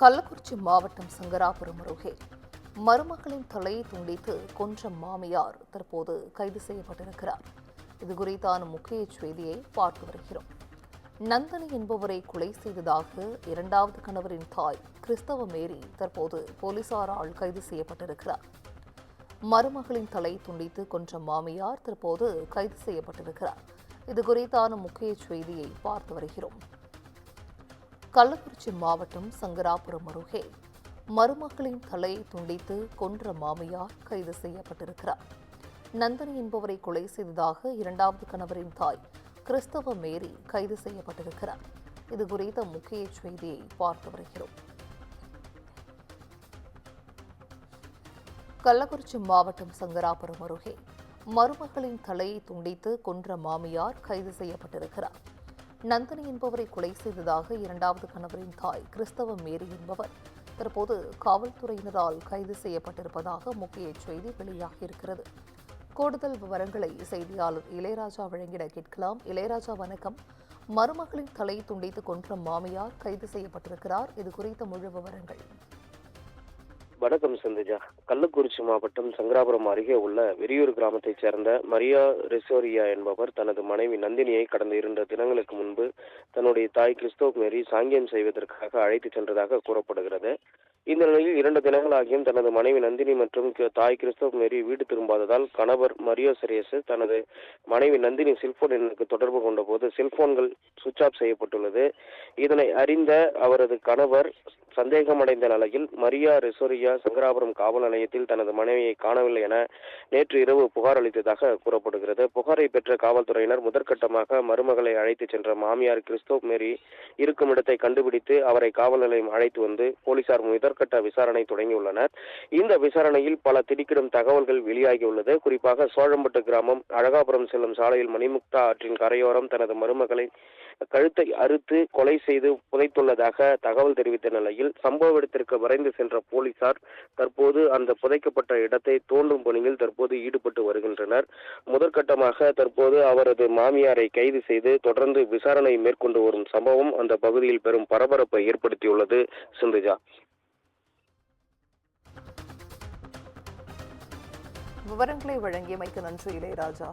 கள்ளக்குறிச்சி மாவட்டம் சங்கராபுரம் அருகே மருமகளின் தலையை துண்டித்து கொன்ற மாமியார் தற்போது கைது செய்யப்பட்டிருக்கிறார். இதுகுறித்தான முக்கிய செய்தியை பார்த்து வருகிறோம். நந்தினி என்பவரை கொலை செய்ததாக இரண்டாவது கணவரின் தாய் கிறிஸ்தவ மேரி தற்போது போலீசாரால் கைது செய்யப்பட்டிருக்கிறார். மருமகளின் தலை துண்டித்து கொன்ற மாமியார் தற்போது கைது செய்யப்பட்டிருக்கிறார். இதுகுறித்தான முக்கிய செய்தியை பார்த்து வருகிறோம். கள்ளக்குறிச்சி மாவட்டம் சங்கராபுரம் அருகே மருமகளின் தலையை துண்டித்து கொன்ற மாமியார் கைது செய்யப்பட்டிருக்கிறார். நந்தினி என்பவரை கொலை செய்ததாக இரண்டாவது கணவரின் தாய் கிறிஸ்தவ மேரி கைது செய்யப்பட்டிருக்கிறார். இதுகுறித்த முக்கிய செய்தியை பார்த்து வருகிறோம். கள்ளக்குறிச்சி மாவட்டம் சங்கராபுரம் அருகே மருமகளின் தலையை துண்டித்து கொன்ற மாமியார் கைது செய்யப்பட்டிருக்கிறார். நந்தினி என்பவரை கொலை செய்ததாக இரண்டாவது கணவரின் தாய் கிறிஸ்தவ மேரி என்பவர் தற்போது காவல்துறையினரால் கைது செய்யப்பட்டிருப்பதாக முக்கிய செய்தி வெளியாகியிருக்கிறது. கூடுதல் விவரங்களை செய்தியாளர் இளையராஜா வழங்கிட கேட்கலாம். இளையராஜா, வணக்கம். மருமகளின் தலையை துண்டித்து கொன்ற மாமியார் கைது செய்யப்பட்டிருக்கிறார். இது குறித்த முழு விவரங்கள். வணக்கம் சந்திஜா. கள்ளக்குறிச்சி மாவட்டம் சங்கராபுரம் அருகே உள்ள வெறியூர் கிராமத்தைச் சேர்ந்த மரியா ரெசோரியா என்பவர் தனது மனைவி நந்தினியை கடந்த 2 தினங்களுக்கு முன்பு தன்னுடைய தாய் கிறிஸ்தவ மேரி சாங்கியம் செய்வதற்காக அழைத்துச் சென்றதாக கூறப்படுகிறது. இந்த நிலையில் 2 தினங்களாகியும் தனது மனைவி நந்தினி மற்றும் தாய் கிறிஸ்தவ மேரி வீடு திரும்பாததால் கணவர் மரியோ செரியஸ் தனது மனைவி நந்தினி செல்போன் எண்ணுக்கு தொடர்பு கொண்ட போது செல்போன்கள் சுவிட்ச் ஆஃப் செய்யப்பட்டுள்ளது. இதனை அறிந்த அவரது கணவர் சந்தேகமடைந்த நிலையில் மரியா ரெசோரியா சங்கராபுரம் காவல் நிலையத்தில் தனது மனைவியை காணவில்லை என நேற்று இரவு புகார் அளித்ததாக கூறப்படுகிறது. புகாரை பெற்ற காவல்துறையினர் முதற்கட்டமாக மருமகளை அழைத்து சென்ற மாமியார் கிறிஸ்தவ மேரி இருக்கும் இடத்தை கண்டுபிடித்து அவரை காவல் நிலையம் அழைத்து வந்து போலீசார் முதற்கட்ட விசாரணை தொடங்கியுள்ளனர். இந்த விசாரணையில் பல திடுக்கிடும் தகவல்கள் வெளியாகியுள்ளது. குறிப்பாக சோழம்பட்டு கிராமம் அழகாபுரம் செல்லும் சாலையில் மணிமுக்தா ஆற்றின் கரையோரம் தனது மருமகளை கழுத்தை அறுத்து கொலை செய்து புதைத்துள்ளதாக தகவல் தெரிவித்த நிலையில் சம்பவ இடத்திற்கு விரைந்து சென்ற போலீசார் தற்போது அந்த புதைக்கப்பட்ட இடத்தை தோண்டும் பணியில் தற்போது ஈடுபட்டு வருகின்றனர். முதற்கட்டமாக தற்போது அவரது மாமியாரை கைது செய்து தொடர்ந்து விசாரணை மேற்கொண்டு வரும் சம்பவம் அந்த பகுதியில் பெரும் பரபரப்பை ஏற்படுத்தியுள்ளது. சிந்துஜா, விவரங்களை வழங்கியமைக்கு நன்றி இளையராஜா.